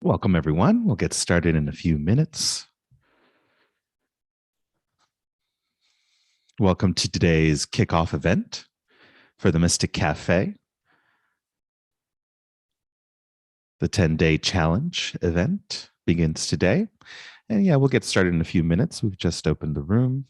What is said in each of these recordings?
Welcome, everyone. We'll get started in a few minutes. Welcome to today's kickoff event for the Mystic Cafe, the 10-day challenge event begins today. And yeah, we'll get started in a few minutes. We've just opened the room.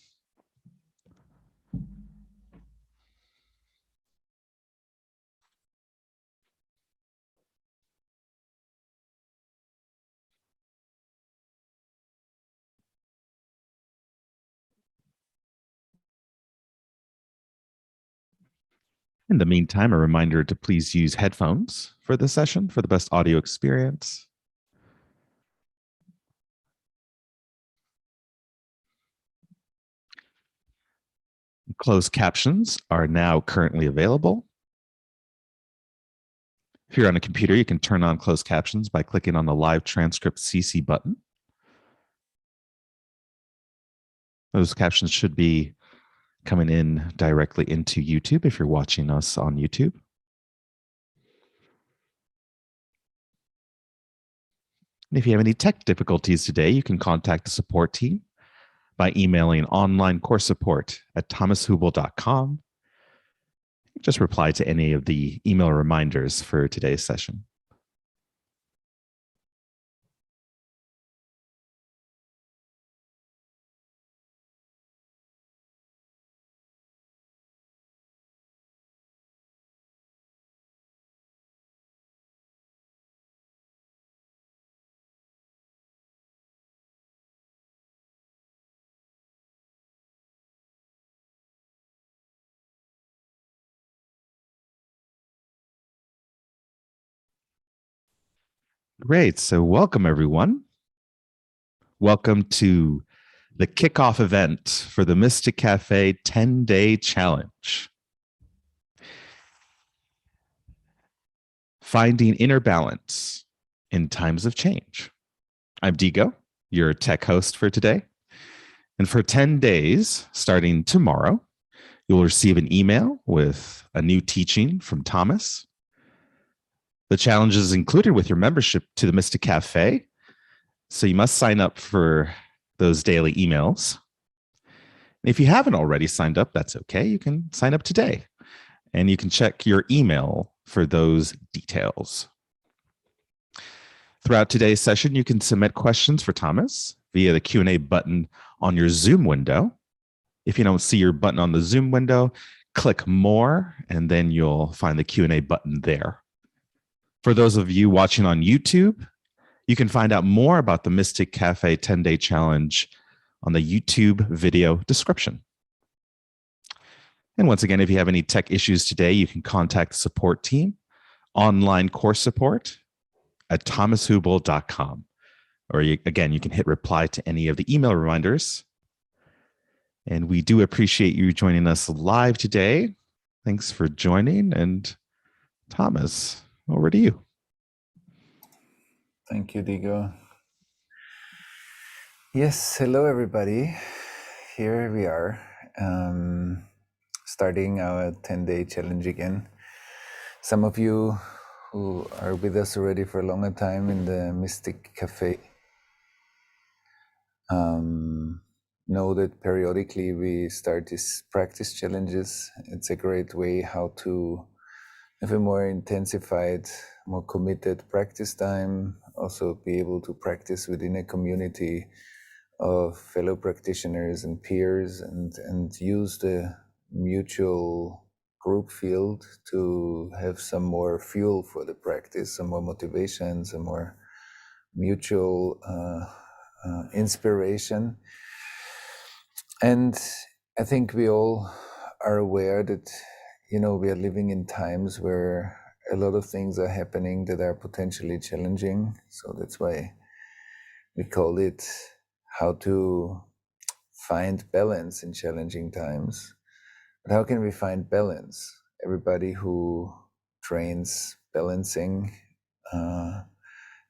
In the meantime, a reminder to please use headphones for the session for the best audio experience. Closed captions are now currently available. If you're on a computer, you can turn on closed captions by clicking on the live transcript CC button. Those captions should be coming in directly into YouTube if you're watching us on YouTube. And if you have any tech difficulties today, you can contact the support team by emailing online course support at thomashubel.com. Just reply to any of the email reminders for today's session. Great. So welcome, everyone. Welcome to the kickoff event for the Mystic Cafe 10-day challenge. Finding inner balance in times of change. I'm Digo, your tech host for today. And for 10 days, starting tomorrow, you'll receive an email with a new teaching from Thomas. The challenge is included with your membership to the Mystic Cafe, so you must sign up for those daily emails. And if you haven't already signed up, that's okay. You can sign up today, and you can check your email for those details. Throughout today's session, you can submit questions for Thomas via the Q&A button on your Zoom window. If you don't see your button on the Zoom window, click More, and then you'll find the Q&A button there. For those of you watching on YouTube, you can find out more about the Mystic Cafe 10-day challenge on the YouTube video description. And once again, if you have any tech issues today, you can contact the support team, online course support at thomashubel.com. Or you can hit reply to any of the email reminders. And we do appreciate you joining us live today. Thanks for joining. And Thomas, over to you. Thank you, Digo. Yes, hello, everybody. Here we are, starting our 10-day challenge again. Some of you who are with us already for a longer time in the Mystic Cafe know that periodically we start these practice challenges. It's a great way how to have a more intensified, more committed practice time, also be able to practice within a community of fellow practitioners and peers, and use the mutual group field to have some more fuel for the practice, some more motivation, some more mutual inspiration. And I think we all are aware that, we are living in times where a lot of things are happening that are potentially challenging. So that's why we call it how to find balance in challenging times. But how can we find balance? Everybody who trains balancing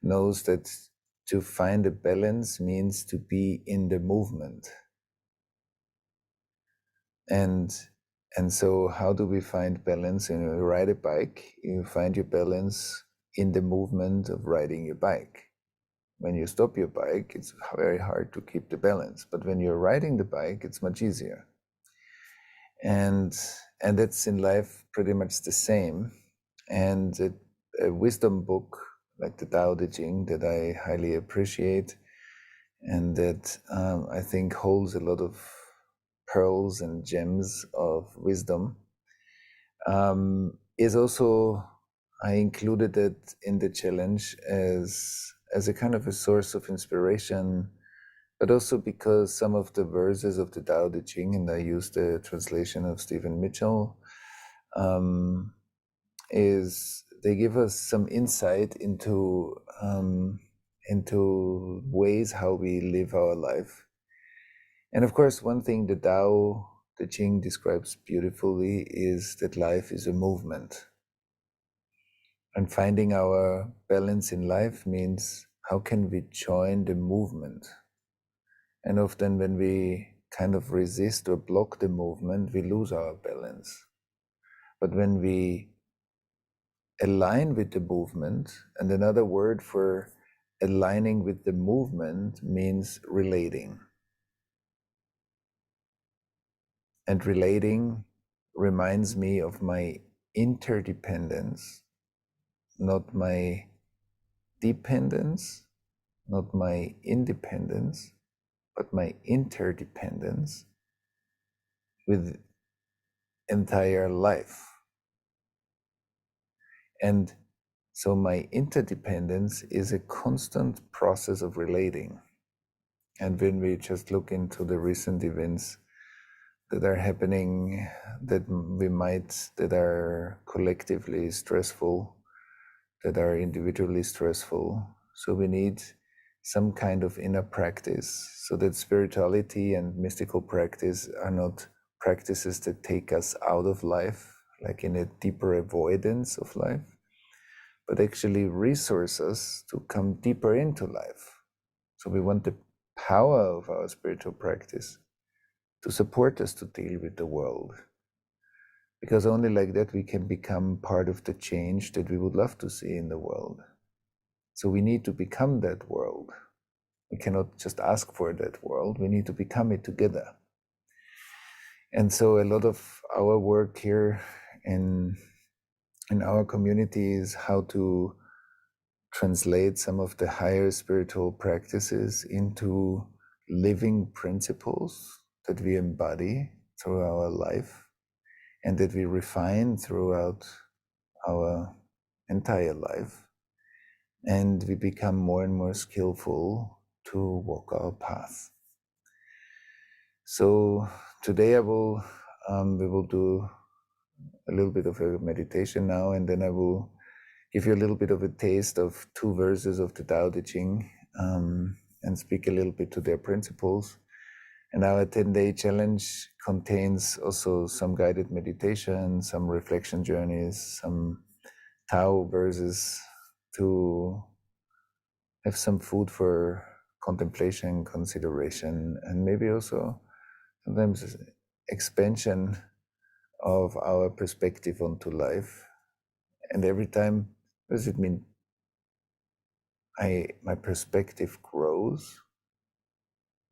knows that to find a balance means to be in the movement. And so how do we find balance? You ride a bike, you find your balance in the movement of riding your bike. when you stop your bike, it's very hard to keep the balance. But when you're riding the bike, it's much easier. And that's in life pretty much the same. And a wisdom book like the Tao Te Ching that I highly appreciate, and that I think holds a lot of pearls and gems of wisdom, is also, I included it in the challenge as a kind of a source of inspiration, but also because some of the verses of the Tao Te Ching, and I used the translation of Stephen Mitchell, is they give us some insight into ways how we live our life. And of course, one thing the Tao Te Ching describes beautifully is that life is a movement. And finding our balance in life means how can we join the movement? And often when we kind of resist or block the movement, we lose our balance. But when we align with the movement, and another word for aligning with the movement means relating. And relating reminds me of my interdependence, not my dependence, not my independence, but my interdependence with entire life. And so my interdependence is a constant process of relating. And when we just look into the recent events that are happening, that are collectively stressful, that are individually stressful, so we need some kind of inner practice, so that spirituality and mystical practice are not practices that take us out of life, like in a deeper avoidance of life, but actually resource us to come deeper into life. So we want the power of our spiritual practice to support us to deal with the world. Because only like that we can become part of the change that we would love to see in the world. So we need to become that world. We cannot just ask for that world, we need to become it together. And so a lot of our work here in our community is how to translate some of the higher spiritual practices into living principles that we embody through our life and that we refine throughout our entire life. And we become more and more skillful to walk our path. So today we will do a little bit of a meditation now, and then I will give you a little bit of a taste of two verses of the Tao Te Ching, and speak a little bit to their principles. And our 10-day challenge contains also some guided meditation, some reflection journeys, some Tao verses to have some food for contemplation, consideration, and maybe also sometimes expansion of our perspective onto life. And every time, what does it mean? My perspective grows,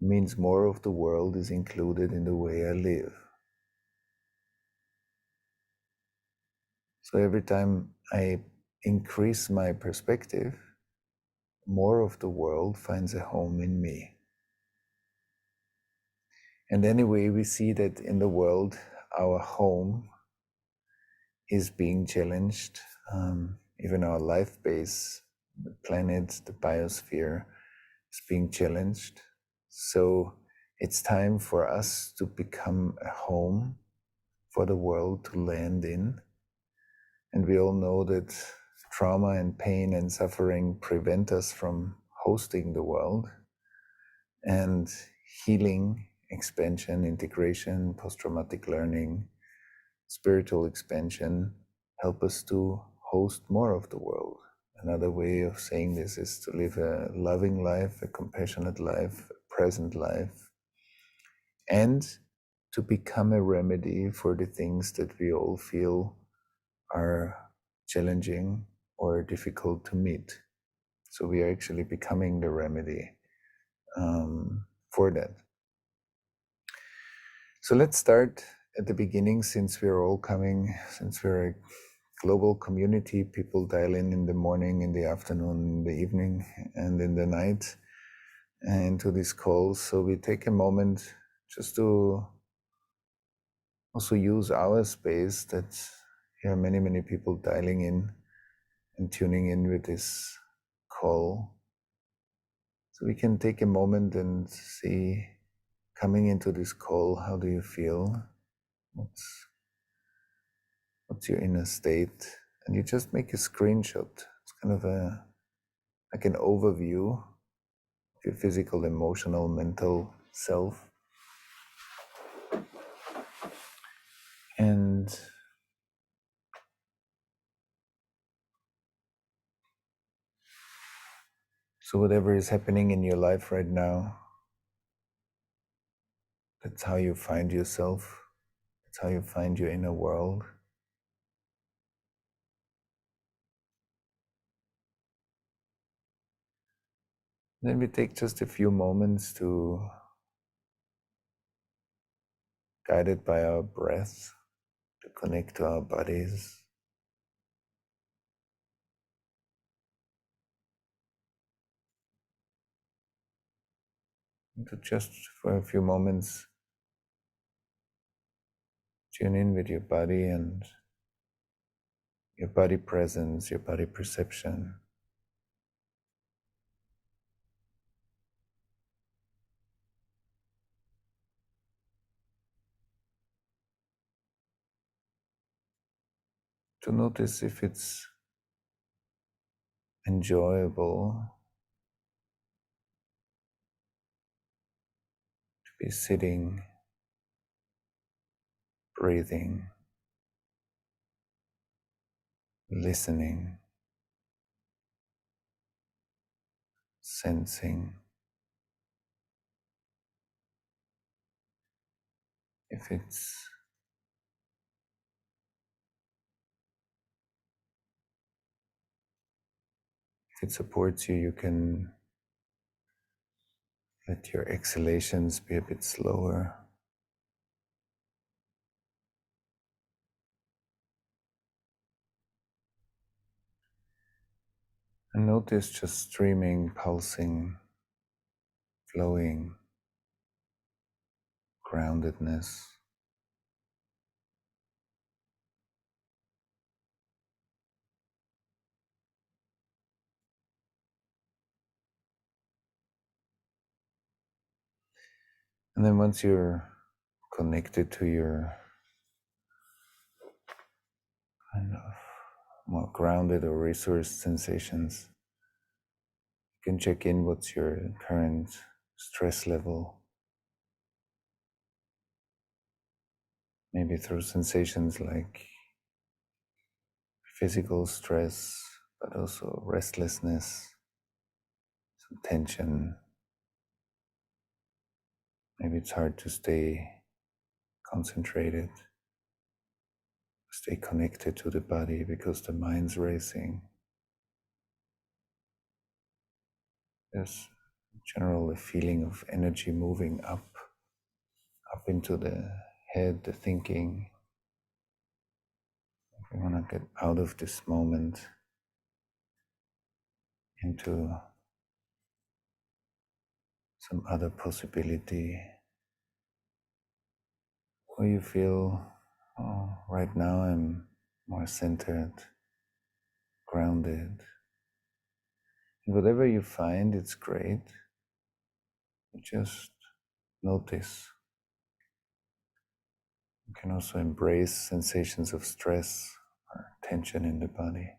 means more of the world is included in the way I live. So every time I increase my perspective, more of the world finds a home in me. And anyway, we see that in the world, our home is being challenged. Even our life base, the planet, the biosphere is being challenged. So it's time for us to become a home for the world to land in. And we all know that trauma and pain and suffering prevent us from hosting the world. And healing, expansion, integration, post-traumatic learning, spiritual expansion help us to host more of the world. Another way of saying this is to live a loving life, a compassionate life, a present life, and to become a remedy for the things that we all feel are challenging or difficult to meet. So we are actually becoming the remedy for that. So let's start at the beginning, since we're a global community. People dial in the morning, in the afternoon, in the evening, and in the night into these calls. So we take a moment just to also use our space that there are many, many people dialing in and tuning in with this call. So we can take a moment and see, coming into this call, how do you feel? What's your inner state? And you just make a screenshot. It's kind of like an overview of your physical, emotional, mental self. And so whatever is happening in your life right now, that's how you find yourself. That's how you find your inner world. Then we take just a few moments to, guided by our breath, to connect to our bodies. And to just for a few moments tune in with your body and your body presence, your body perception. To notice if it's enjoyable to be sitting, breathing, listening, sensing. If it supports you, you can let your exhalations be a bit slower. And notice just streaming, pulsing, flowing, groundedness. And then once you're connected to your kind of more grounded or resourced sensations, you can check in what's your current stress level. Maybe through sensations like physical stress, but also restlessness, some tension. Maybe it's hard to stay concentrated, stay connected to the body because the mind's racing. There's generally a feeling of energy moving up into the head, the thinking. We want to get out of this moment into some other possibility where you feel, oh, right now I'm more centered, grounded. And whatever you find, it's great. You just notice. You can also embrace sensations of stress or tension in the body.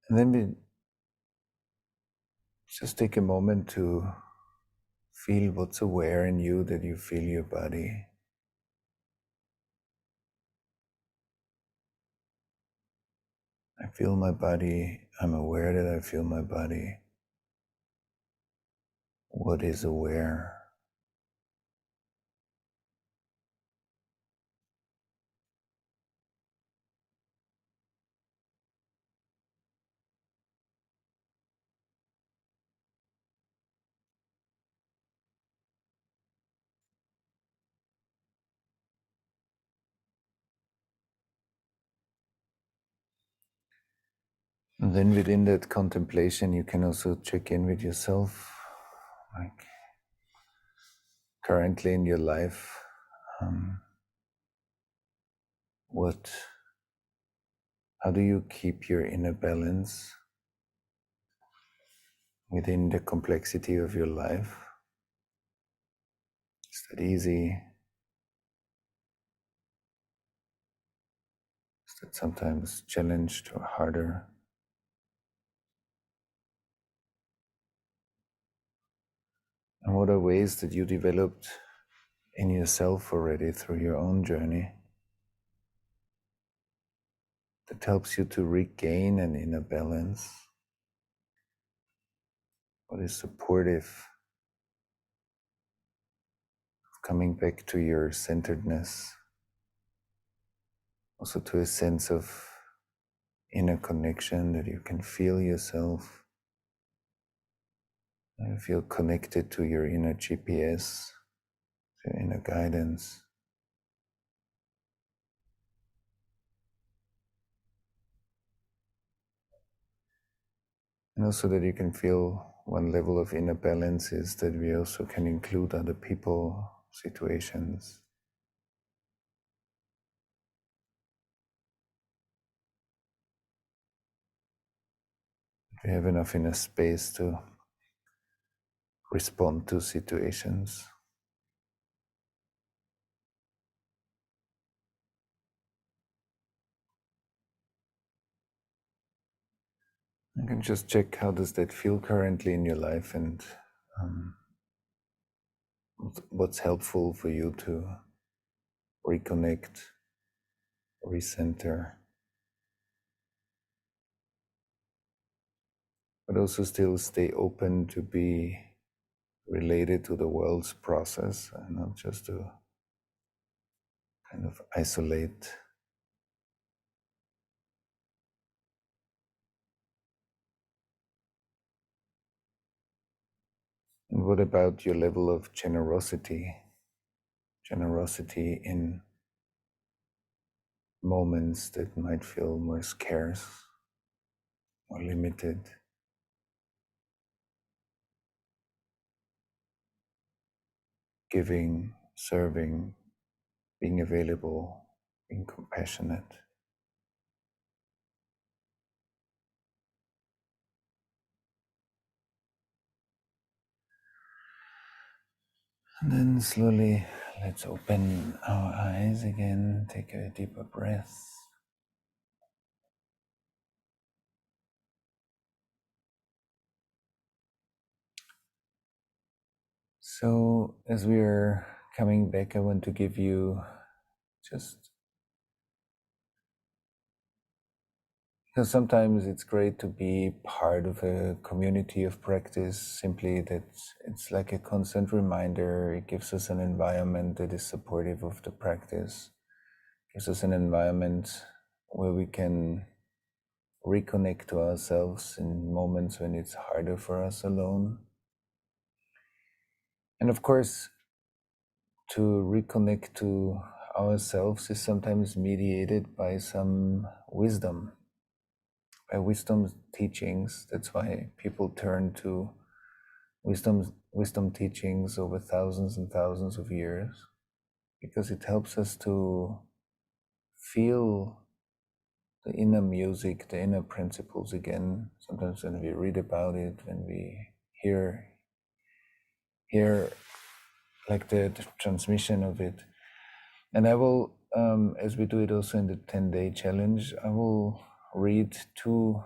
And then we just take a moment to Feel what's aware in you, that you feel your body. I feel my body. I'm aware that I feel my body. What is aware? And then within that contemplation, you can also check in with yourself, like currently in your life, how do you keep your inner balance within the complexity of your life? Is that easy? Is that sometimes challenged or harder? And what are ways that you developed in yourself already through your own journey that helps you to regain an inner balance? What is supportive of coming back to your centeredness, also to a sense of inner connection, that you can feel yourself and feel connected to your inner GPS, to your inner guidance. And also that you can feel one level of inner balance is that we also can include other people, situations. We have enough inner space to respond to situations. You can just check how does that feel currently in your life, and what's helpful for you to reconnect, recenter, but also still stay open to be related to the world's process and not just to kind of isolate. And what about your level of generosity? Generosity in moments that might feel more scarce, more limited. Giving, serving, being available, being compassionate. And then slowly, let's open our eyes again, take a deeper breath. So, as we are coming back, I want to give you just, because sometimes it's great to be part of a community of practice, simply that it's like a constant reminder. It gives us an environment that is supportive of the practice, gives us an environment where we can reconnect to ourselves in moments when it's harder for us alone. And of course, to reconnect to ourselves is sometimes mediated by some wisdom, by wisdom teachings. That's why people turn to wisdom teachings over thousands and thousands of years, because it helps us to feel the inner music, the inner principles again. Sometimes when we read about it, when we hear like the transmission of it. And I will, as we do it also in the 10-day challenge, I will read two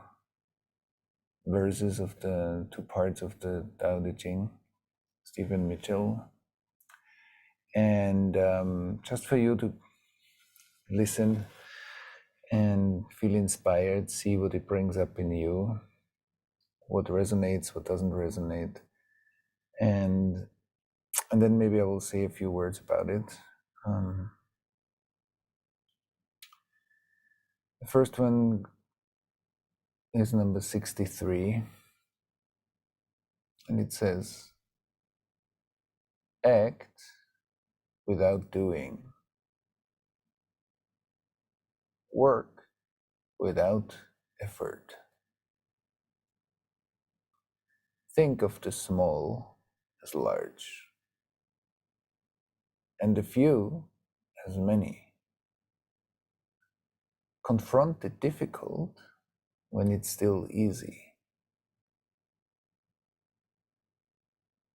verses of the two parts of the Tao Te Ching. Stephen Mitchell. And just for you to listen and feel inspired, see what it brings up in you, what resonates, what doesn't resonate. And then maybe I will say a few words about it. The first one is number 63, and it says, act without doing, work without effort. Think of the small as large, and the few as many. Confront the difficult when it's still easy,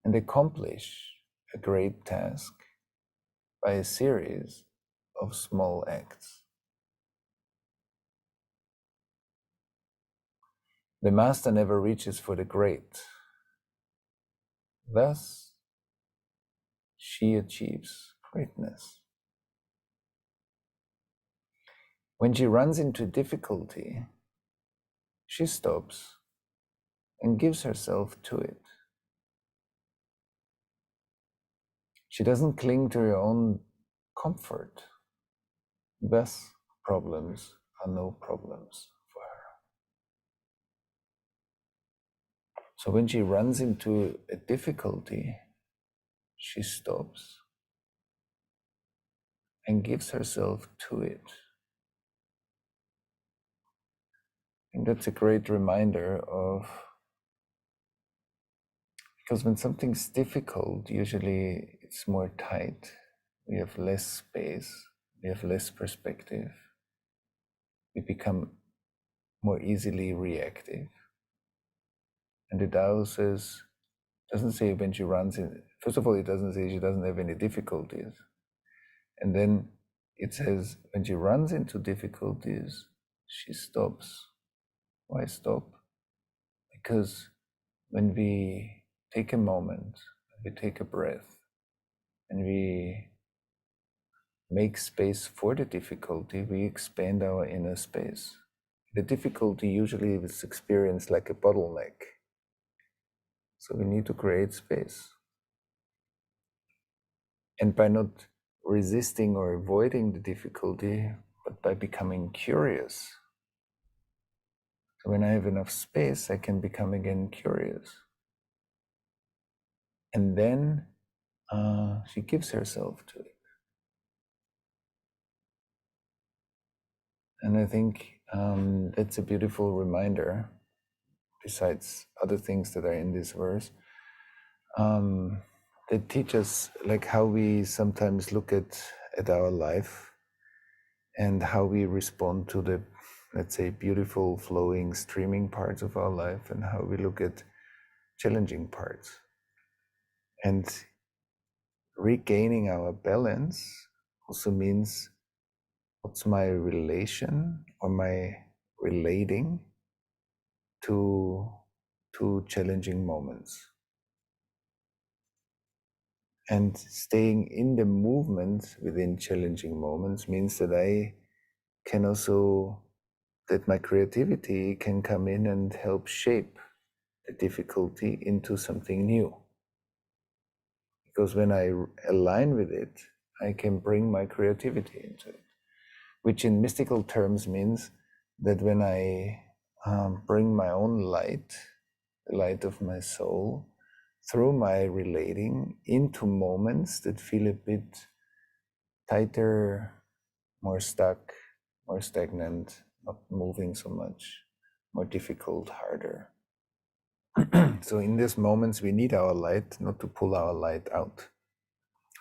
and accomplish a great task by a series of small acts. The master never reaches for the great. Thus, she achieves greatness. When she runs into difficulty, she stops and gives herself to it. She doesn't cling to her own comfort. Thus, problems are no problems for her. So when she runs into a difficulty, she stops and gives herself to it. And that's a great reminder of, because when something's difficult, usually it's more tight. We have less space, we have less perspective. We become more easily reactive. And the Tao says, doesn't say when she runs in, first of all, it doesn't say she doesn't have any difficulties. And then it says when she runs into difficulties, she stops. Why stop? Because when we take a moment, we take a breath, and we make space for the difficulty, we expand our inner space. The difficulty usually is experienced like a bottleneck. So we need to create space. And by not resisting or avoiding the difficulty, but by becoming curious. So when I have enough space, I can become again curious. And then she gives herself to it. And I think that's a beautiful reminder, besides other things that are in this verse, that teach us like how we sometimes look at our life and how we respond to the, let's say, beautiful, flowing, streaming parts of our life, and how we look at challenging parts. And regaining our balance also means, what's my relation or my relating to challenging moments? And staying in the movement within challenging moments means that I can also, that my creativity can come in and help shape the difficulty into something new. Because when I align with it, I can bring my creativity into it, which in mystical terms means that when I bring my own light, the light of my soul, through my relating into moments that feel a bit tighter, more stuck, more stagnant, not moving so much, more difficult, harder. So in these moments, we need our light, not to pull our light out.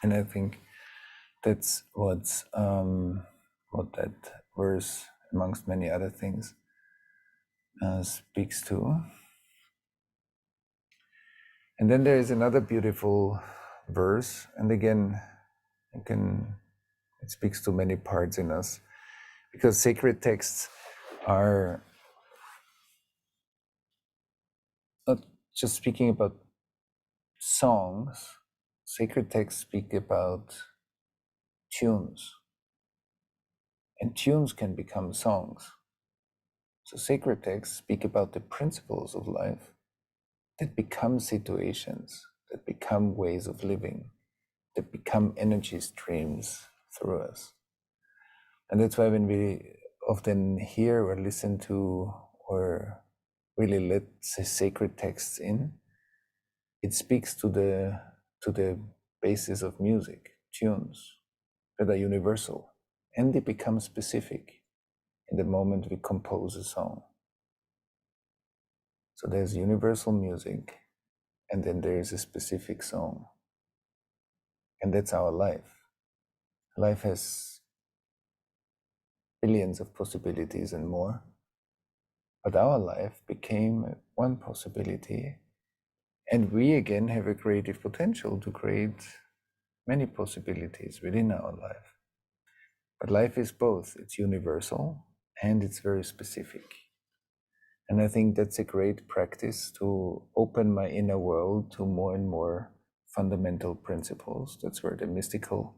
And I think that's what that verse, amongst many other things, speaks to. And then there is another beautiful verse, and again, it speaks to many parts in us, because sacred texts are not just speaking about songs, sacred texts speak about tunes, and tunes can become songs. So sacred texts speak about the principles of life that become situations, that become ways of living, that become energy streams through us. And that's why when we often hear or listen to or really let sacred texts in, it speaks to the basis of music, tunes that are universal, and they become specific in the moment we compose a song. So there's universal music, and then there is a specific song. And that's our life. Life has billions of possibilities and more, but our life became one possibility, and we again have a creative potential to create many possibilities within our life. But life is both. It's universal and it's very specific. And I think that's a great practice to open my inner world to more and more fundamental principles. That's where the mystical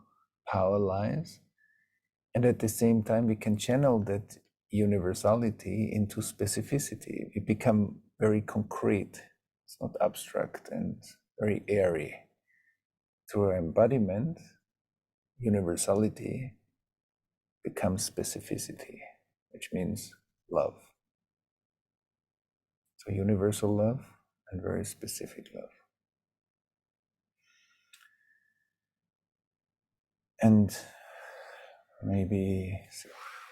power lies. And at the same time, we can channel that universality into specificity. We become very concrete. It's not abstract and very airy. Through our embodiment, universality becomes specificity, which means love. So universal love and very specific love. And maybe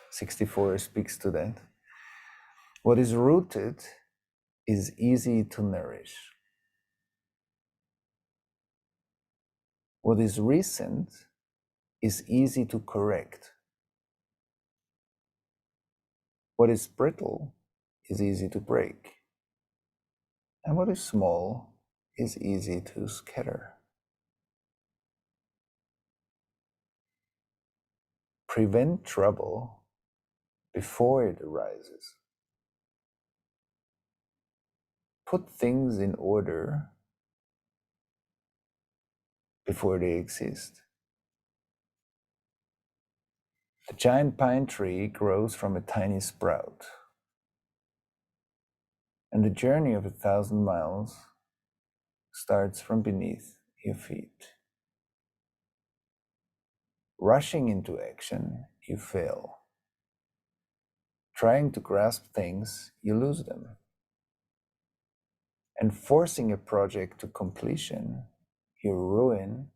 64 speaks to that. What is rooted is easy to nourish. What is recent is easy to correct. What is brittle is easy to break. And what is small is easy to scatter. Prevent trouble before it arises. Put things in order before they exist. The giant pine tree grows from a tiny sprout, and the journey of 1,000 miles starts from beneath your feet. Rushing into action, you fail. Trying to grasp things, you lose them. And forcing a project to completion, you ruin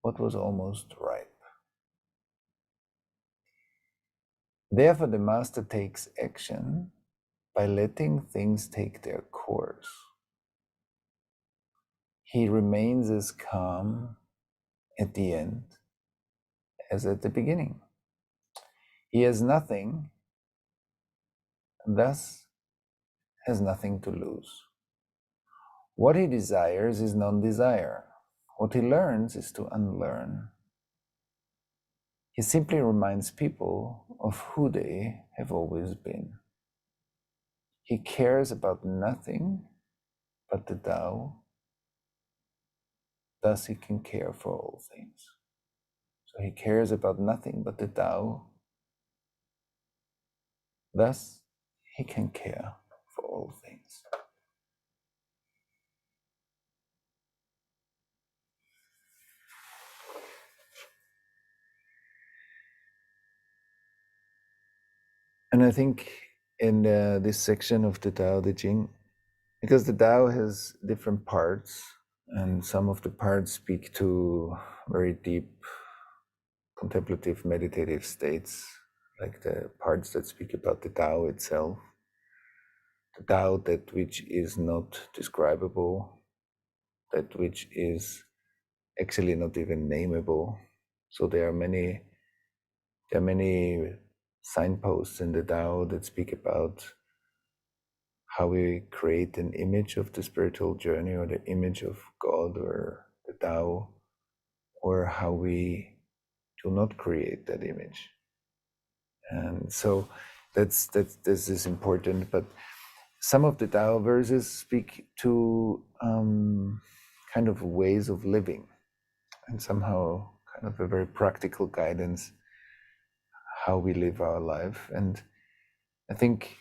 what was almost ripe. Therefore, the master takes action by letting things take their course. He remains as calm at the end as at the beginning. He has nothing, and thus has nothing to lose. What he desires is non-desire. What he learns is to unlearn. He simply reminds people of who they have always been. He cares about nothing but the Tao, thus he can care for all things. So he cares about nothing but the Tao, thus he can care for all things. And I think in this section of the Tao Te Ching, because the Tao has different parts, and some of the parts speak to very deep contemplative meditative states, like the parts that speak about the Tao itself, the Tao that which is not describable, that which is actually not even nameable. So there are many signposts in the Tao that speak about how we create an image of the spiritual journey or the image of God or the Tao, or how we do not create that image. And so this is important. But some of the Tao verses speak to kind of ways of living, and somehow kind of a very practical guidance how we live our life. And I think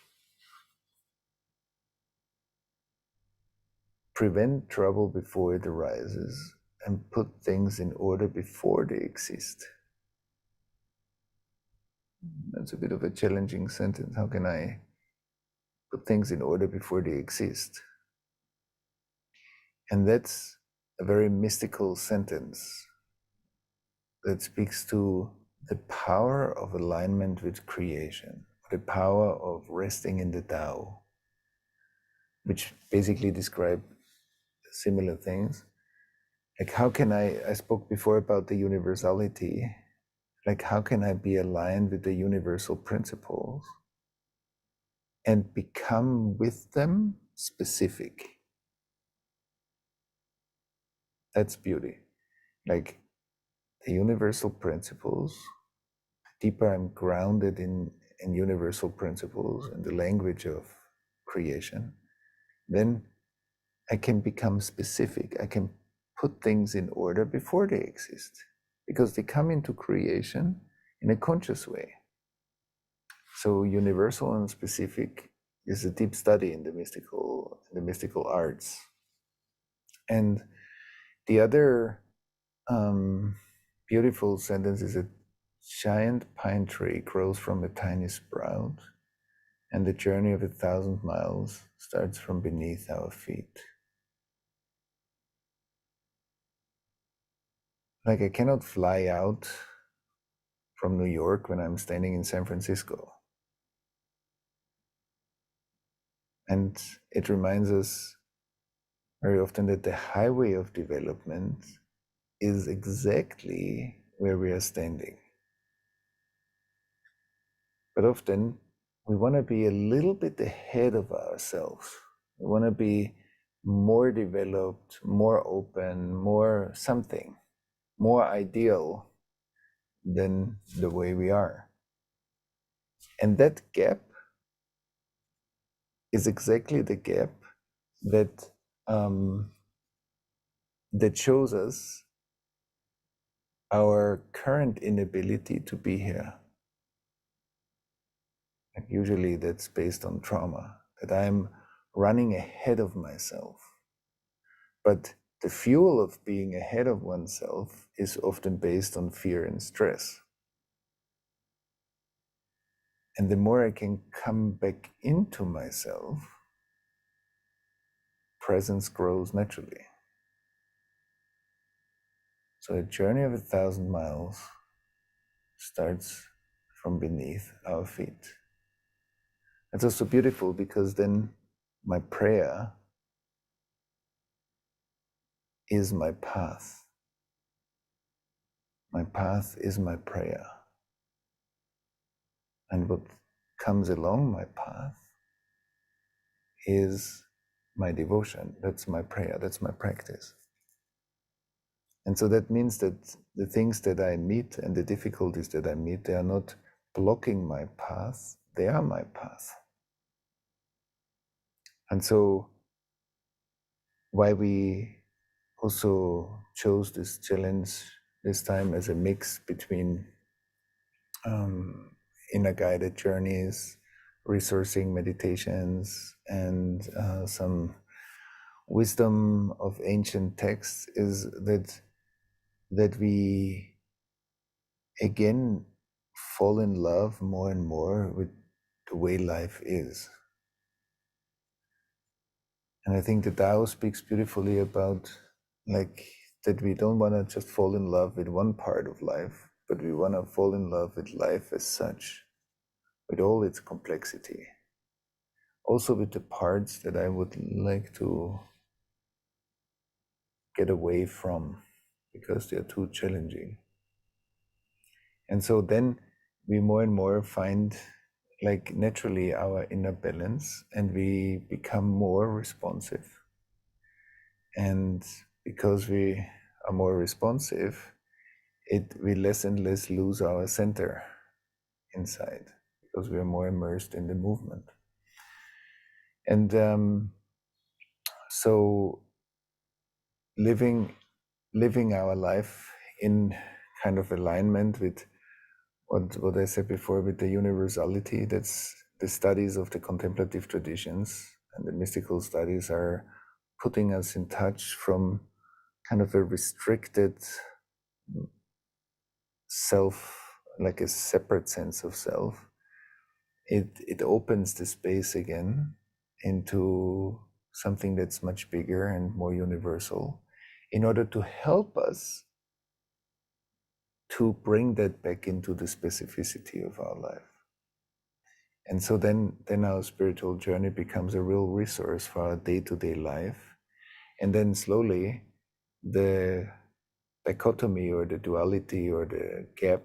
prevent trouble before it arises and put things in order before they exist. That's a bit of a challenging sentence. How can I put things in order before they exist? And that's a very mystical sentence that speaks to the power of alignment with creation, the power of resting in the Tao, which basically describe similar things. Like, how can I spoke before about the universality, like how can I be aligned with the universal principles and become with them specific? That's beauty. Like the universal principles, the deeper I'm grounded in universal principles and the language of creation, then I can become specific. I can put things in order before they exist, because they come into creation in a conscious way. So universal and specific is a deep study in the mystical arts. And the other beautiful sentence is: a giant pine tree grows from a tiny sprout, and the journey of 1,000 miles starts from beneath our feet. Like, I cannot fly out from New York when I'm standing in San Francisco. And it reminds us very often that the highway of development is exactly where we are standing. But often we want to be a little bit ahead of ourselves. We want to be more developed, more open, more something, more ideal than the way we are. And that gap is exactly the gap that that shows us our current inability to be here. And usually that's based on trauma, that I'm running ahead of myself. But the fuel of being ahead of oneself is often based on fear and stress. And the more I can come back into myself, presence grows naturally. So a journey of 1,000 miles starts from beneath our feet. It's also beautiful because then my prayer is my path. My path is my prayer. And what comes along my path is my devotion. That's my prayer. That's my practice. And so that means that the things that I meet and the difficulties that I meet, they are not blocking my path. They are my path. And so why we also chose this challenge this time as a mix between inner guided journeys, resourcing meditations, and some wisdom of ancient texts, is that we again fall in love more and more with the way life is. And I think the Tao speaks beautifully about like that we don't want to just fall in love with one part of life, but we want to fall in love with life as such, with all its complexity. Also with the parts that I would like to get away from because they're too challenging. And so then we more and more find like naturally our inner balance, and we become more responsive. And because we are more responsive, we less and less lose our center inside, because we are more immersed in the movement. And so living our life in kind of alignment with what I said before, with the universality. That's the studies of the contemplative traditions and the mystical studies are putting us in touch from kind of a restricted self, like a separate sense of self. It opens the space again into something that's much bigger and more universal, in order to help us to bring that back into the specificity of our life. And so then our spiritual journey becomes a real resource for our day-to-day life. And then slowly the dichotomy or the duality or the gap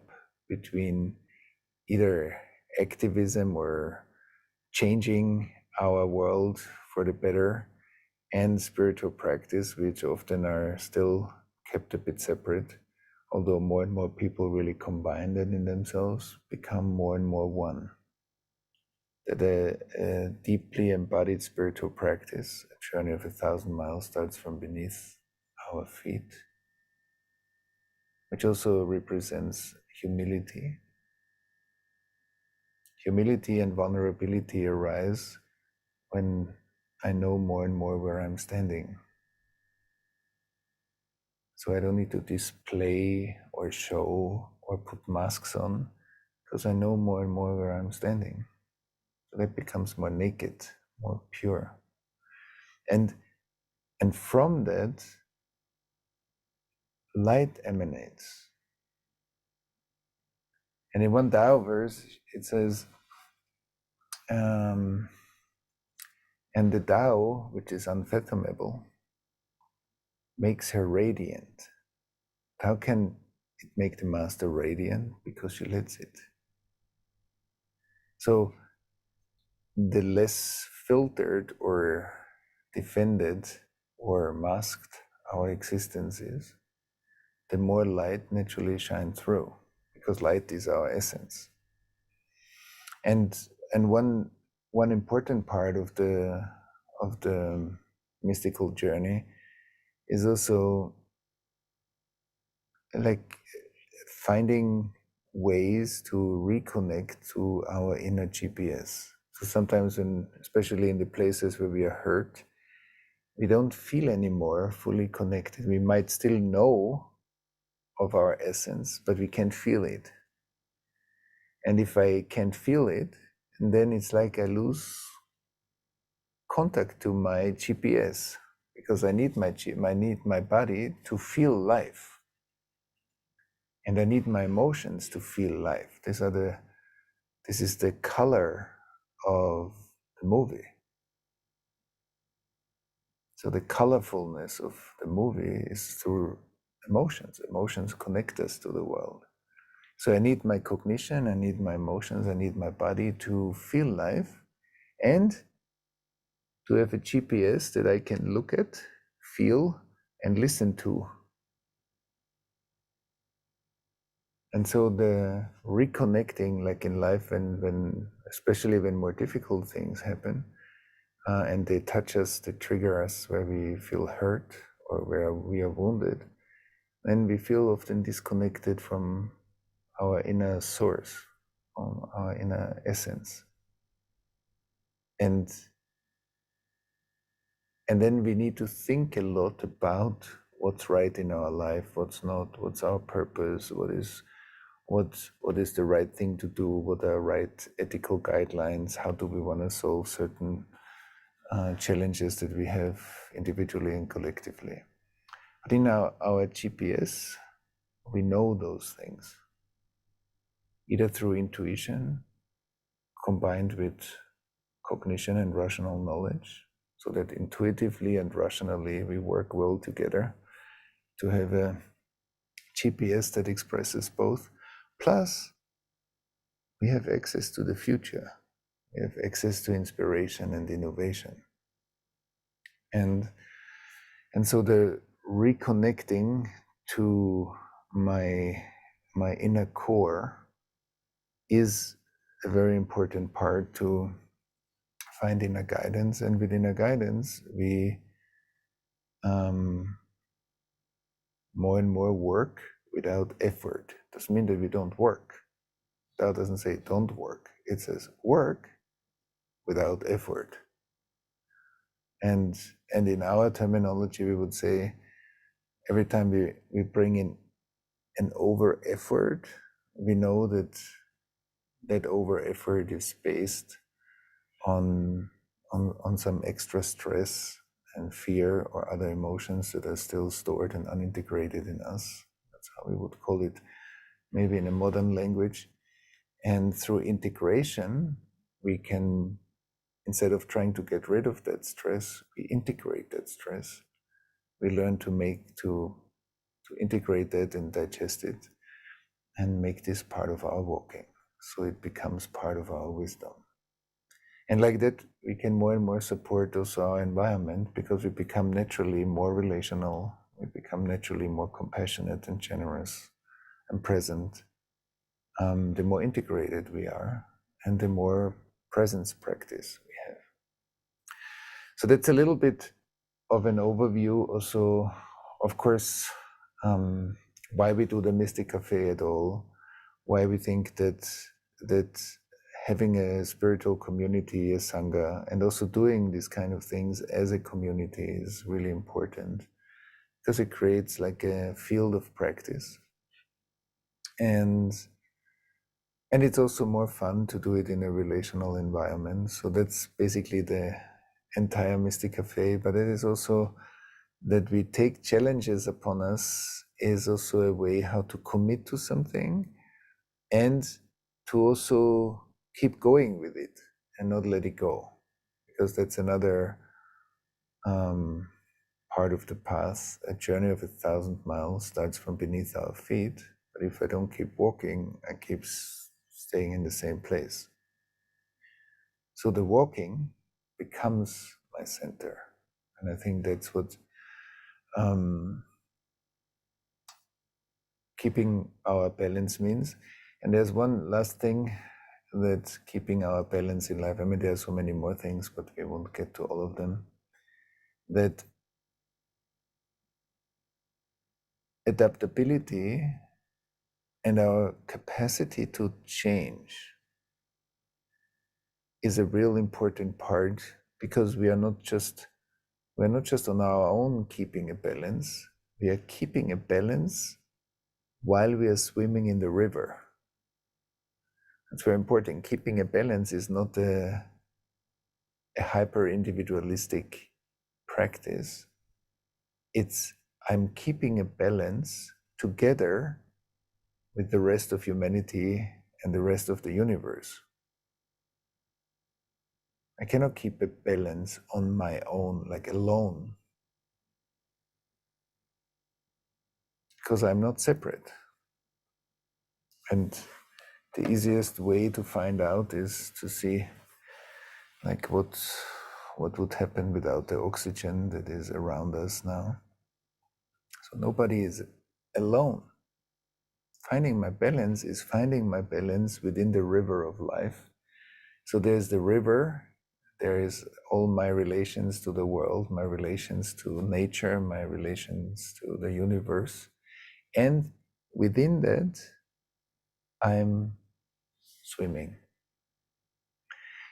between either activism or changing our world for the better and spiritual practice, which often are still kept a bit separate, although more and more people really combine that in themselves, become more and more one. That a deeply embodied spiritual practice, a journey of 1,000 miles, starts from beneath our feet, which also represents humility. Humility and vulnerability arise when I know more and more where I'm standing. So I don't need to display or show or put masks on, because I know more and more where I'm standing. So that becomes more naked, more pure. And from that, light emanates. And in one Tao verse, it says, and the Tao, which is unfathomable, makes her radiant. How can it make the master radiant? Because she lets it. So the less filtered or defended or masked our existence is, the more light naturally shines through, because light is our essence. And one important part of the mystical journey is also like finding ways to reconnect to our inner GPS. So sometimes, especially in the places where we are hurt, we don't feel anymore fully connected. We might still know of our essence, but we can't feel it. And if I can't feel it, then it's like I lose contact to my GPS, because I need my body to feel life, and I need my emotions to feel life. This is the color of the movie. So the colorfulness of the movie is through emotions. Emotions connect us to the world. So I need my cognition, I need my emotions, I need my body to feel life, and to have a GPS that I can look at, feel, and listen to. And so the reconnecting, like in life, when especially when more difficult things happen, and they touch us, they trigger us where we feel hurt or where we are wounded, then we feel often disconnected from our inner source, from our inner essence. And then we need to think a lot about what's right in our life, what's not, what's our purpose, what is the right thing to do, what are right ethical guidelines, how do we want to solve certain challenges that we have individually and collectively. But in our GPS, we know those things, either through intuition combined with cognition and rational knowledge, so that intuitively and rationally we work well together to have a GPS that expresses both. Plus, we have access to the future. We have access to inspiration and innovation. And so the reconnecting to my inner core is a very important part to find inner guidance. And with inner guidance, we more and more work without effort. Doesn't mean that we don't work. That doesn't say don't work. It says work without effort. And in our terminology, we would say every time we bring in an over effort, we know that that over effort is based on some extra stress and fear or other emotions that are still stored and unintegrated in us. That's how we would call it, maybe in a modern language. And through integration, we can, instead of trying to get rid of that stress, we integrate that stress. We learn to integrate that and digest it and make this part of our walking. So it becomes part of our wisdom. And like that, we can more and more support also our environment, because we become naturally more relational. We become naturally more compassionate and generous and present. The more integrated we are, and the more presence practice we have. So that's a little bit of an overview also, of course, why we do the Mystic Cafe at all, why we think that having a spiritual community, a Sangha, and also doing these kind of things as a community is really important, because it creates like a field of practice. And it's also more fun to do it in a relational environment. So that's basically the entire Mystic Cafe. But it is also that we take challenges upon us is also a way how to commit to something and to also keep going with it and not let it go. Because that's another part of the path. A journey of 1,000 miles starts from beneath our feet. But if I don't keep walking, I keep staying in the same place. So the walking becomes my center. And I think that's what keeping our balance means. And there's one last thing that keeping our balance in life, I mean, there are so many more things, but we won't get to all of them, that adaptability and our capacity to change is a real important part, because we're not just on our own keeping a balance, we are keeping a balance while we are swimming in the river. It's very important. Keeping a balance is not a hyper-individualistic practice. It's I'm keeping a balance together with the rest of humanity and the rest of the universe. I cannot keep a balance on my own, like alone, because I'm not separate. And the easiest way to find out is to see like what would happen without the oxygen that is around us now. So nobody is alone. Finding my balance is finding my balance within the river of life. So there's the river, there is all my relations to the world, my relations to nature, my relations to the universe. And within that, I'm swimming.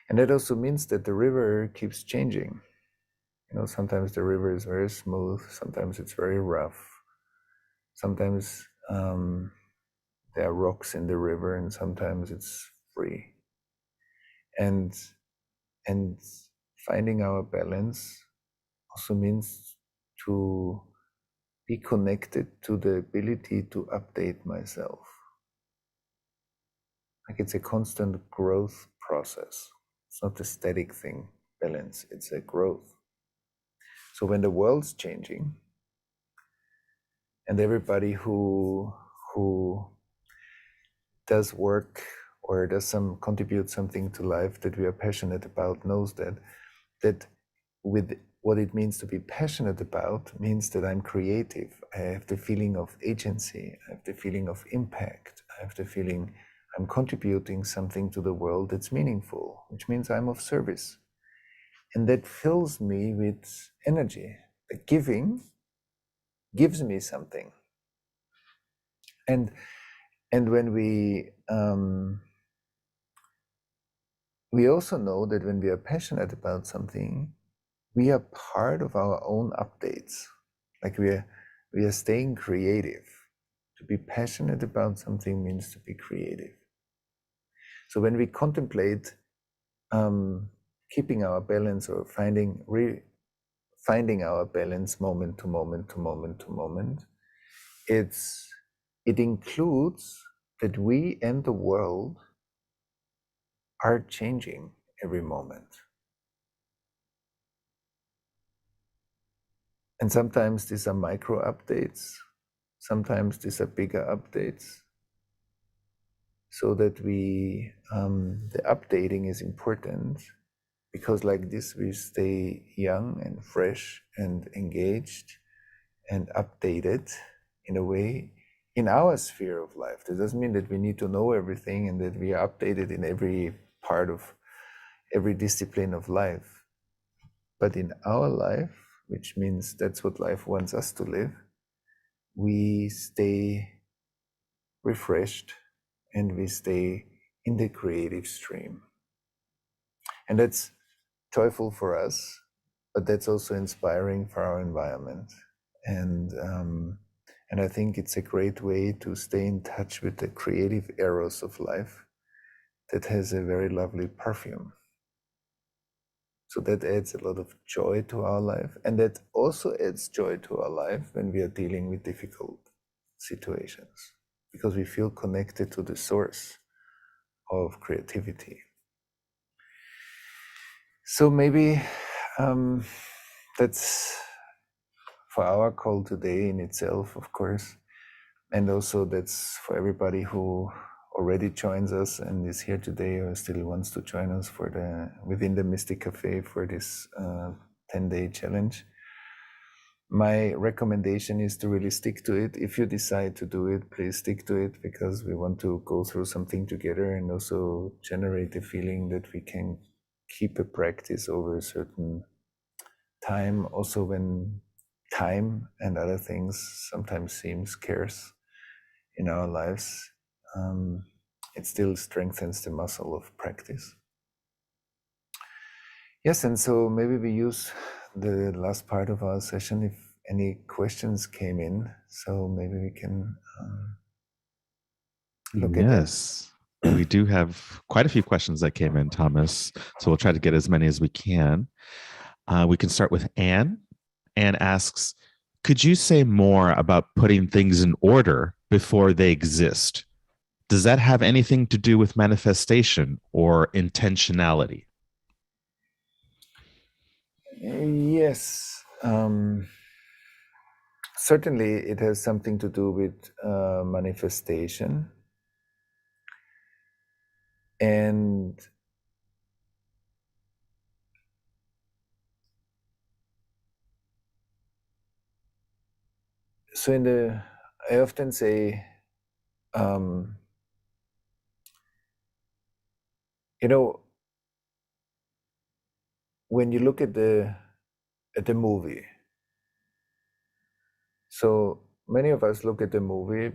And that also means that the river keeps changing. You know, sometimes the river is very smooth, sometimes it's very rough, sometimes there are rocks in the river, and sometimes it's free. And finding our balance also means to be connected to the ability to update myself. Like it's a constant growth process. It's not a static thing, balance, it's a growth. So when the world's changing, and everybody who does work or does contribute something to life that we are passionate about knows that with what it means to be passionate about means that I'm creative. I have the feeling of agency. I have the feeling of impact. I have the feeling I'm contributing something to the world that's meaningful, which means I'm of service. And that fills me with energy. The giving gives me something. And when we also know that when we are passionate about something, we are part of our own updates. Like we are staying creative. To be passionate about something means to be creative. So when we contemplate keeping our balance or finding our balance moment to moment to moment to moment, it includes that we and the world are changing every moment. And sometimes these are micro updates, sometimes these are bigger updates. So that the updating is important, because like this we stay young and fresh and engaged and updated in a way in our sphere of life. That doesn't mean that we need to know everything and that we are updated in every part of every discipline of life. But in our life, which means that's what life wants us to live, we stay refreshed and we stay in the creative stream. And that's joyful for us, but that's also inspiring for our environment. And I think it's a great way to stay in touch with the creative eros of life that has a very lovely perfume. So that adds a lot of joy to our life. And that also adds joy to our life when we are dealing with difficult situations, because we feel connected to the source of creativity. So maybe that's for our call today in itself, of course. And also that's for everybody who already joins us and is here today or still wants to join us for within the Mystic Cafe for this 10-day challenge. My recommendation is to really stick to it. If you decide to do it, please stick to it, because we want to go through something together and also generate the feeling that we can keep a practice over a certain time, also when time and other things sometimes seem scarce in our lives. It still strengthens the muscle of practice. Yes, and so maybe we use the last part of our session if any questions came in, so maybe we can look at that. Yes, we do have quite a few questions that came in, Thomas. So we'll try to get as many as we can. We can start with Anne. Anne asks, could you say more about putting things in order before they exist? Does that have anything to do with manifestation or intentionality? Yes, certainly it has something to do with manifestation. And so I often say, when you look at the movie, so many of us look at the movie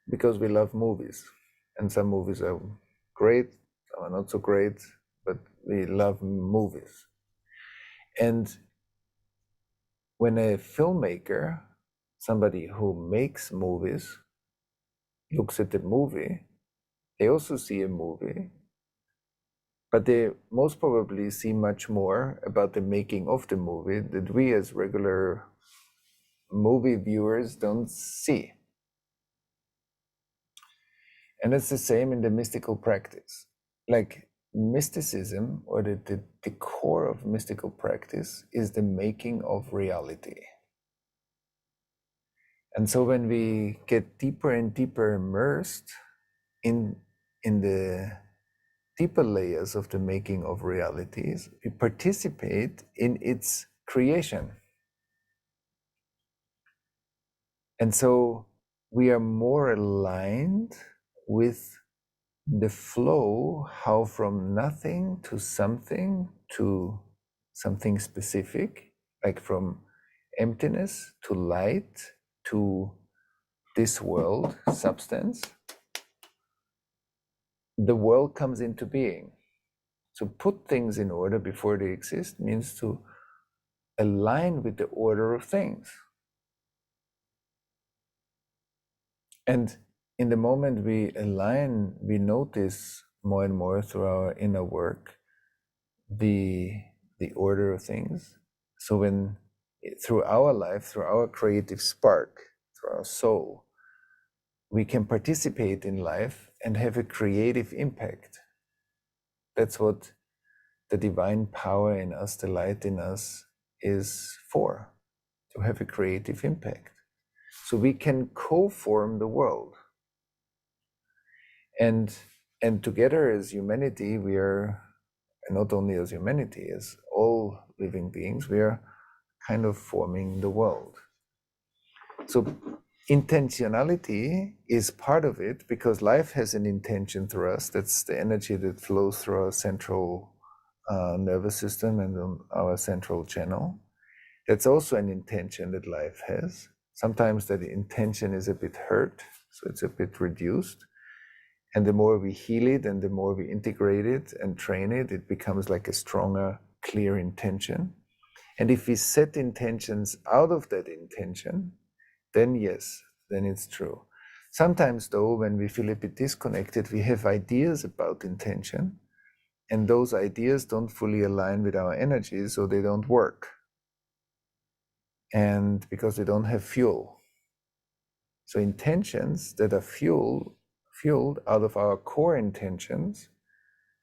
because we love movies, and some movies are great, some are not so great, but we love movies. And when a filmmaker, somebody who makes movies, looks at the movie, they also see a movie, but they most probably see much more about the making of the movie that we as regular movie viewers don't see. And it's the same in the mystical practice. Like mysticism, or the core of mystical practice, is the making of reality. And so when we get deeper and deeper immersed in the deeper layers of the making of realities, we participate in its creation. And so we are more aligned with the flow, how from nothing to something specific, like from emptiness to light to this world, substance, the world comes into being. So put things in order before they exist means to align with the order of things. And in the moment we align, we notice more and more through our inner work the order of things. So when through our life, through our creative spark, through our soul, we can participate in life and have a creative impact. That's what the divine power in us, the light in us, is for, to have a creative impact. So we can co-form the world. And together as humanity, we are, and not only as humanity, as all living beings, we are kind of forming the world. So intentionality is part of it, because life has an intention through us. That's the energy that flows through our central nervous system and our central channel. That's also an intention that life has. Sometimes that intention is a bit hurt, so it's a bit reduced. And the more we heal it and the more we integrate it and train it, it becomes like a stronger, clear intention. And if we set intentions out of that intention, then yes, then it's true. Sometimes though, when we feel a bit disconnected, we have ideas about intention, and those ideas don't fully align with our energy, so they don't work. And because they don't have fuel. So intentions that are fueled out of our core intentions,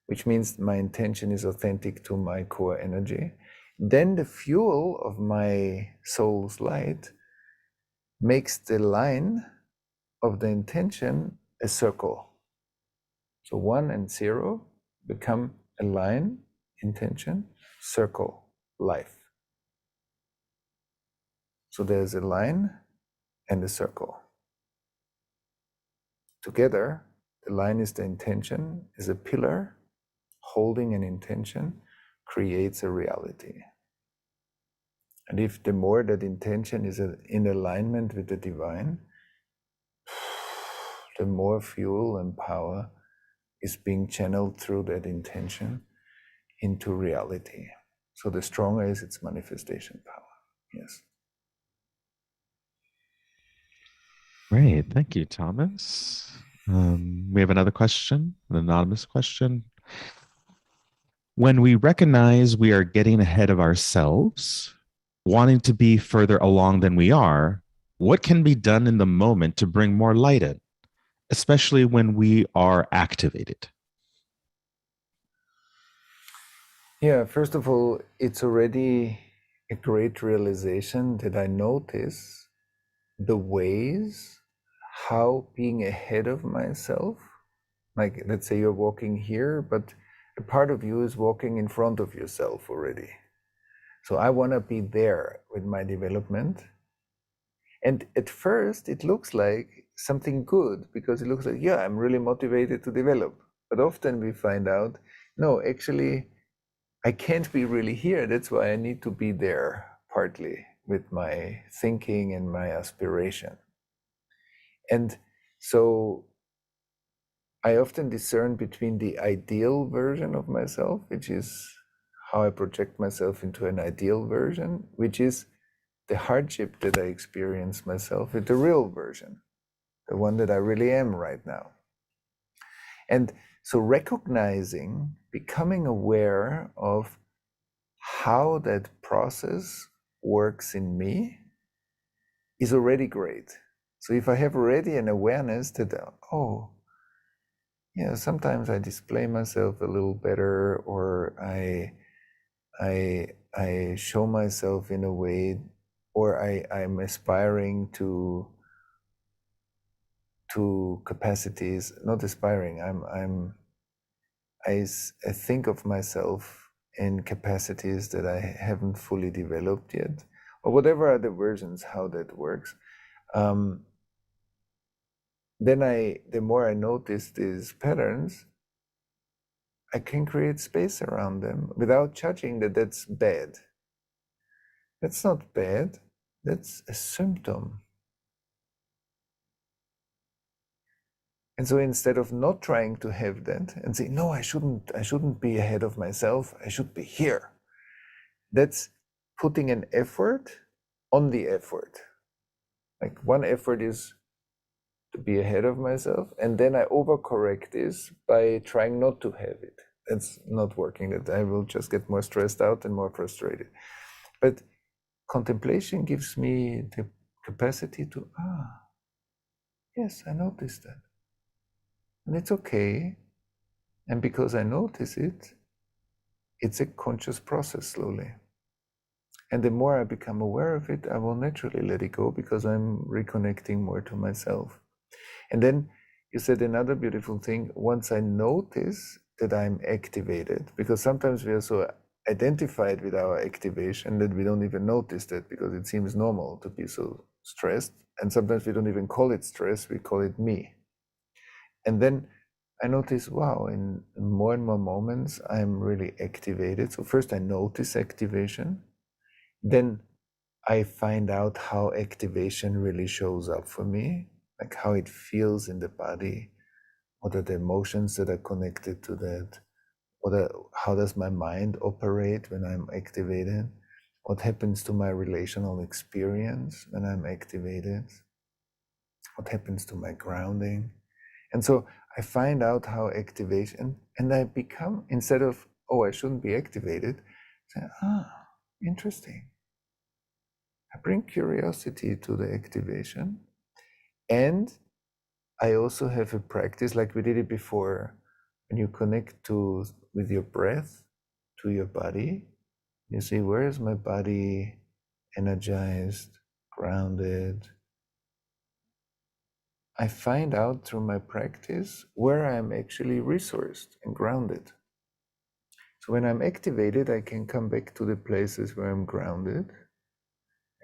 which means my intention is authentic to my core energy, then the fuel of my soul's light makes the line of the intention a circle. So 1 and 0 become a line, intention, circle, life. So there's a line and a circle. Together, the line is the intention, is a pillar, holding an intention, creates a reality. And if the more that intention is in alignment with the divine, the more fuel and power is being channeled through that intention into reality. So the stronger is its manifestation power. Yes. Great. Thank you, Thomas. We have another question, an anonymous question. When we recognize we are getting ahead of ourselves, wanting to be further along than we are, what can be done in the moment to bring more light in, especially when we are activated? Yeah, first of all, it's already a great realization that I notice the ways how being ahead of myself, like let's say you're walking here, but a part of you is walking in front of yourself already. So I want to be there with my development. And at first it looks like something good, because it looks like, yeah, I'm really motivated to develop. But often we find out, no, actually, I can't be really here. That's why I need to be there partly with my thinking and my aspiration. And so I often discern between the ideal version of myself, which is how I project myself into an ideal version, which is the hardship that I experience myself, with the real version, the one that I really am right now. And so recognizing, becoming aware of how that process works in me is already great. So if I have already an awareness that, oh, yeah, sometimes I display myself a little better, or I show myself in a way, or I'm aspiring to capacities, not aspiring, I think of myself in capacities that I haven't fully developed yet, or whatever are the versions, how that works. Then the more I notice these patterns, I can create space around them without judging that that's bad. That's not bad. That's a symptom. And so instead of not trying to have that and say, no, I shouldn't be ahead of myself, I should be here. That's putting an effort on the effort. Like one effort is to be ahead of myself, and then I overcorrect this by trying not to have it. That's not working. That I will just get more stressed out and more frustrated. But contemplation gives me the capacity to, yes, I noticed that. And it's okay. And because I notice it, it's a conscious process slowly. And the more I become aware of it, I will naturally let it go because I'm reconnecting more to myself. And then you said another beautiful thing, once I notice that I'm activated, because sometimes we are so identified with our activation that we don't even notice that because it seems normal to be so stressed. And sometimes we don't even call it stress, we call it me. And then I notice, wow, in more and more moments, I'm really activated. So first I notice activation, then I find out how activation really shows up for me, like how it feels in the body. What are the emotions that are connected to that? How does my mind operate when I'm activated? What happens to my relational experience when I'm activated? What happens to my grounding? And so I find out how activation, and I become, instead of, oh, I shouldn't be activated, say, interesting. I bring curiosity to the activation. And I also have a practice, like we did it before, when you connect with your breath to your body, you see, where is my body energized, grounded? I find out through my practice where I'm actually resourced and grounded. So when I'm activated, I can come back to the places where I'm grounded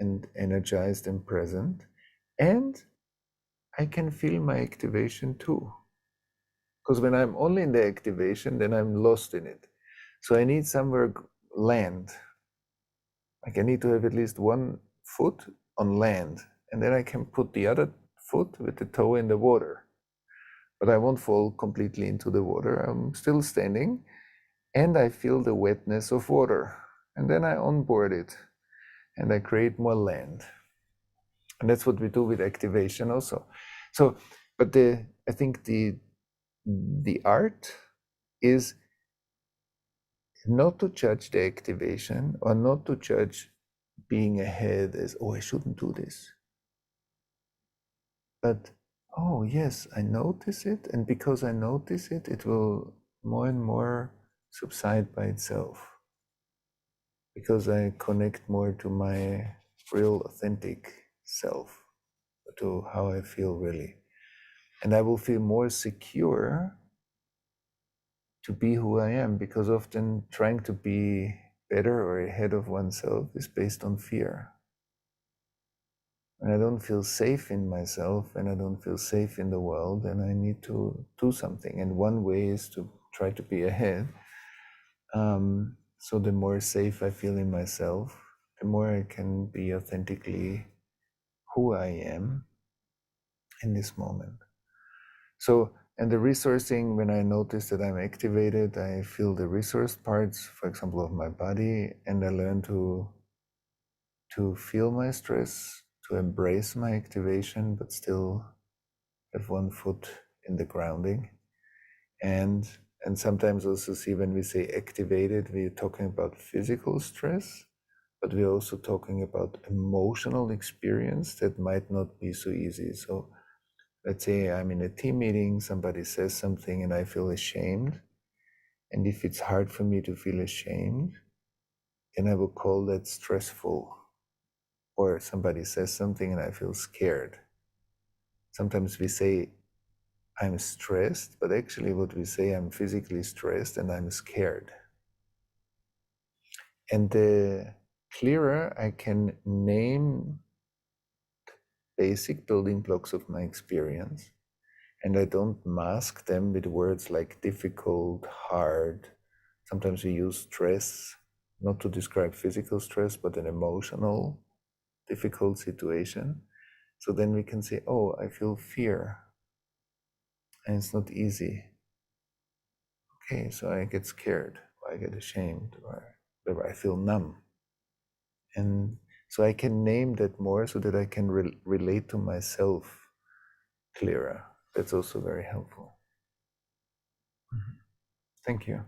and energized and present. And I can feel my activation too. Because when I'm only in the activation, then I'm lost in it. So I need somewhere land. Like I need to have at least one foot on land, and then I can put the other foot with the toe in the water. But I won't fall completely into the water. I'm still standing, and I feel the wetness of water. And then I onboard it, and I create more land. And that's what we do with activation also. So, but I think the art is not to judge the activation or not to judge being ahead as, oh, I shouldn't do this. But, oh, yes, I notice it. And because I notice it, it will more and more subside by itself. Because I connect more to my real, authentic self, to how I feel really. And I will feel more secure to be who I am, because often trying to be better or ahead of oneself is based on fear. And I don't feel safe in myself and I don't feel safe in the world, and I need to do something. And one way is to try to be ahead. So the more safe I feel in myself, the more I can be authentically who I am in this moment. So, and the resourcing, when I notice that I'm activated, I feel the resource parts, for example, of my body, and I learn to feel my stress, to embrace my activation, but still have one foot in the grounding. And sometimes also see, when we say activated, we're talking about physical stress, but we're also talking about emotional experience that might not be so easy. So let's say I'm in a team meeting, somebody says something and I feel ashamed. And if it's hard for me to feel ashamed, then I will call that stressful. Or somebody says something and I feel scared. Sometimes we say, I'm stressed, but actually what we say, I'm physically stressed and I'm scared. And the clearer I can name basic building blocks of my experience, and I don't mask them with words like difficult, hard. Sometimes we use stress not to describe physical stress, but an emotional, difficult situation. So then we can say, oh, I feel fear. and it's not easy. Okay, so I get scared, or I get ashamed, or I feel numb. And so I can name that more so that I can relate to myself clearer. That's also very helpful. Thank you.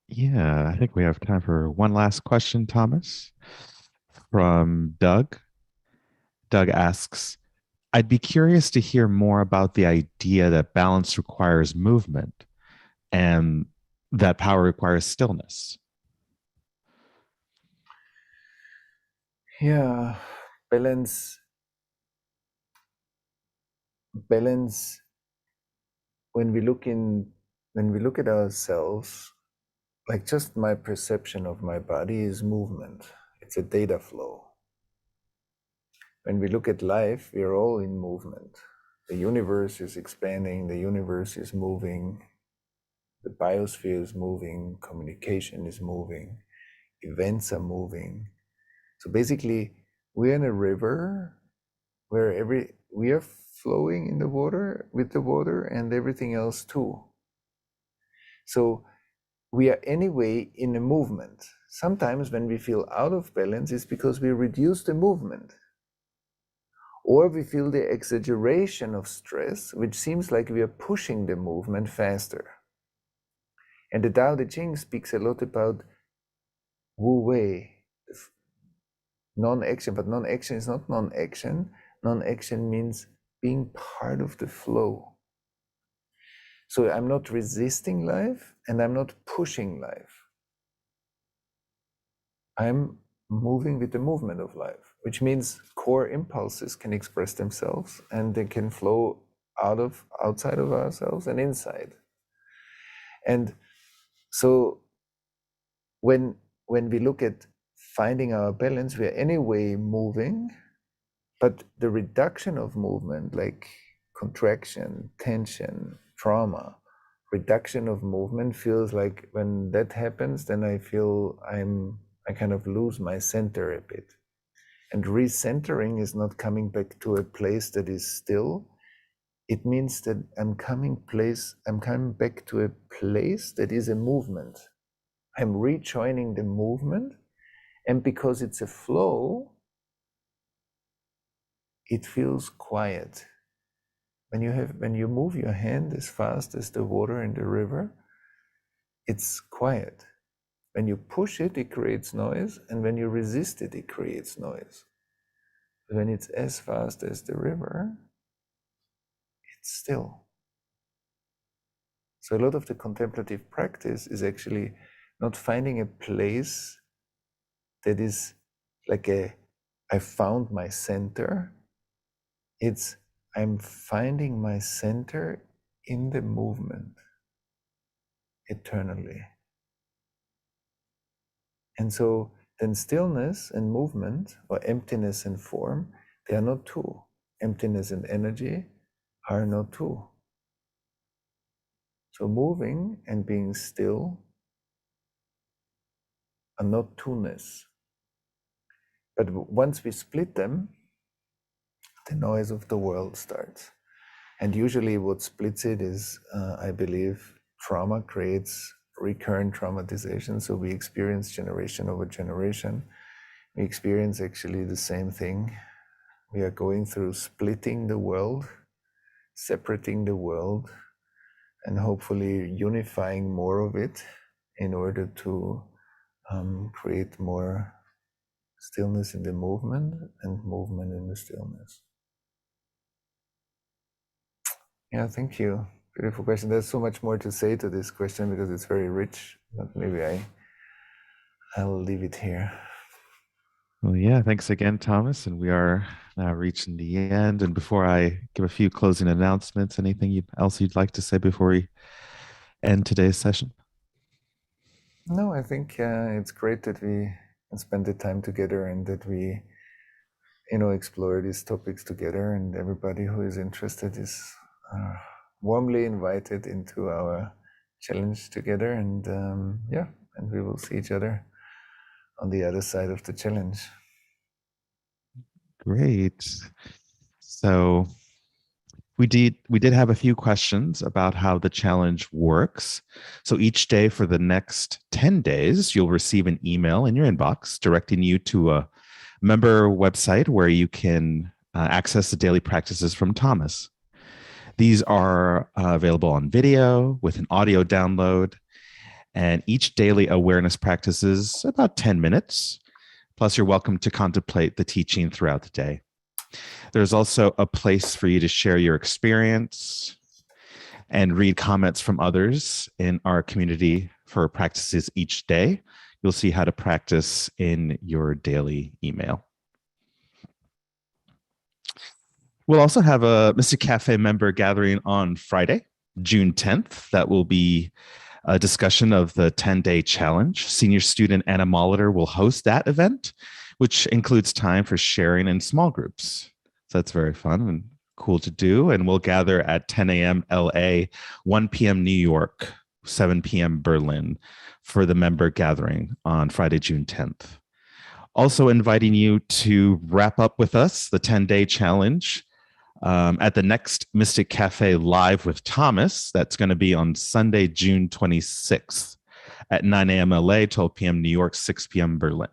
Yeah, I think we have time for one last question, Thomas, from Doug. Doug asks, I'd be curious to hear more about the idea that balance requires movement and that power requires stillness. Yeah, balance. Balance. When we look at ourselves, like just my perception of my body is movement. It's a data flow. When we look at life, we are all in movement. The universe is expanding, the universe is moving, the biosphere is moving, communication is moving, events are moving. So basically, we're in a river where we are flowing in the water with the water and everything else too. So we are anyway in a movement. Sometimes when we feel out of balance, it's because we reduce the movement. Or we feel the exaggeration of stress, which seems like we are pushing the movement faster. And the Tao Te Ching speaks a lot about Wu Wei, non-action, but non-action is not non-action. Non-action means being part of the flow. So I'm not resisting life and I'm not pushing life. I'm moving with the movement of life, which means core impulses can express themselves and they can flow outside of ourselves and inside. And so when we look at finding our balance, we're anyway moving, but the reduction of movement, like contraction, tension, trauma, reduction of movement feels like when that happens, then I feel I kind of lose my center a bit. And recentering is not coming back to a place that is still. It means that I'm coming back to a place that is a movement. I'm rejoining the movement, and because it's a flow, it feels quiet. When you move your hand as fast as the water in the river, it's quiet. When you push it, it creates noise, and when you resist it, it creates noise. When it's as fast as the river, it's still. So a lot of the contemplative practice is actually not finding a place that is like I found my center. It's I'm finding my center in the movement eternally. And so then stillness and movement, or emptiness and form, they are not two. Emptiness and energy are not two. So moving and being still are not two-ness. But once we split them, the noise of the world starts. And usually what splits it is, I believe, trauma creates recurrent traumatization. So we experience generation over generation. We experience actually the same thing. We are going through splitting the world, separating the world, and hopefully unifying more of it in order to create more stillness in the movement and movement in the stillness. Yeah, thank you. Beautiful question. There's so much more to say to this question because it's very rich, but maybe I'll leave it here. Well, yeah, thanks again, Thomas. And we are now reaching the end. And before I give a few closing announcements, anything else you'd like to say before we end today's session? No, I think it's great that we spend the time together and that we explore these topics together, and everybody who is interested is warmly invited into our challenge together, and and we will see each other on the other side of the challenge. Great. So we did have a few questions about how the challenge works. So each day for the next 10 days, you'll receive an email in your inbox directing you to a member website where you can access the daily practices from Thomas. These are available on video with an audio download, and each daily awareness practice is about 10 minutes. Plus, you're welcome to contemplate the teaching throughout the day. There's also a place for you to share your experience and read comments from others in our community for practices each day. You'll see how to practice in your daily email. We'll also have a Mystic Cafe member gathering on Friday, June 10th. That will be a discussion of the 10-day challenge. Senior student Anna Molitor will host that event, which includes time for sharing in small groups. So that's very fun and cool to do. And we'll gather at 10 a.m. LA, 1 p.m. New York, 7 p.m. Berlin for the member gathering on Friday, June 10th. Also inviting you to wrap up with us the 10-day challenge at the next Mystic Cafe Live with Thomas. That's going to be on Sunday, June 26th at 9 a.m. LA, 12 p.m. New York, 6 p.m. Berlin.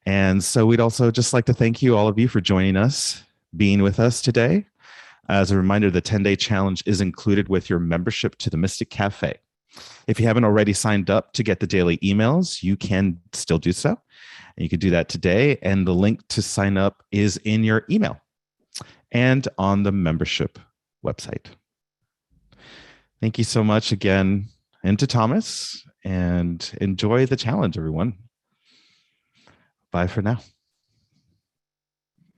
And so we'd also just like to thank you, all of you, for joining us, being with us today. As a reminder, the 10-day challenge is included with your membership to the Mystic Cafe. If you haven't already signed up to get the daily emails, you can still do so. And you can do that today. And the link to sign up is in your email and on the membership website. Thank you so much again, and to Thomas, and enjoy the challenge, everyone. Bye for now.